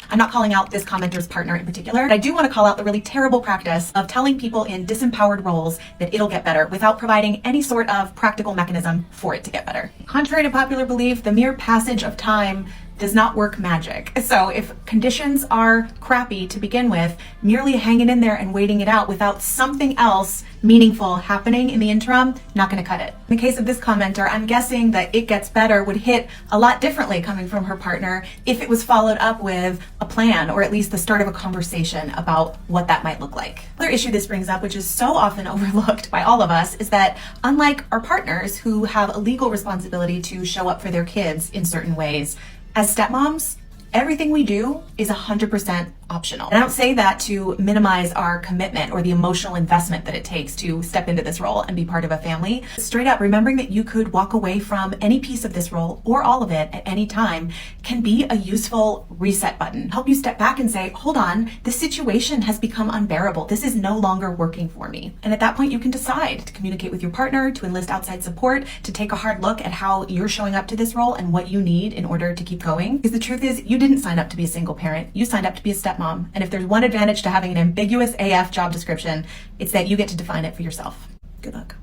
I'm not calling out this commenter's partner in particular, but I do want to call out the really terrible practice of telling people in disempowered roles that it'll get better without providing any sort of practical mechanism for it to get better. Contrary to popular belief, the mere passage of time does not work magic. So if conditions are crappy to begin with, merely hanging in there and waiting it out without something else meaningful happening in the interim, not going to cut it. In the case of this commenter, I'm guessing that it gets better would hit a lot differently coming from her partner if it was followed up with a plan, or at least the start of a conversation about what that might look like. Another issue this brings up, which is so often overlooked by all of us, is that unlike our partners who have a legal responsibility to show up for their kids in certain ways, as stepmoms, everything we do is 100% optional. And I don't say that to minimize our commitment or the emotional investment that it takes to step into this role and be part of a family. Straight up, remembering that you could walk away from any piece of this role or all of it at any time can be a useful reset button. Help you step back and say, hold on, this situation has become unbearable. This is no longer working for me. And at that point, you can decide to communicate with your partner, to enlist outside support, to take a hard look at how you're showing up to this role and what you need in order to keep going. Because the truth is, you didn't sign up to be a single parent. You signed up to be a stepmom. And if there's one advantage to having an ambiguous AF job description, it's that you get to define it for yourself. Good luck.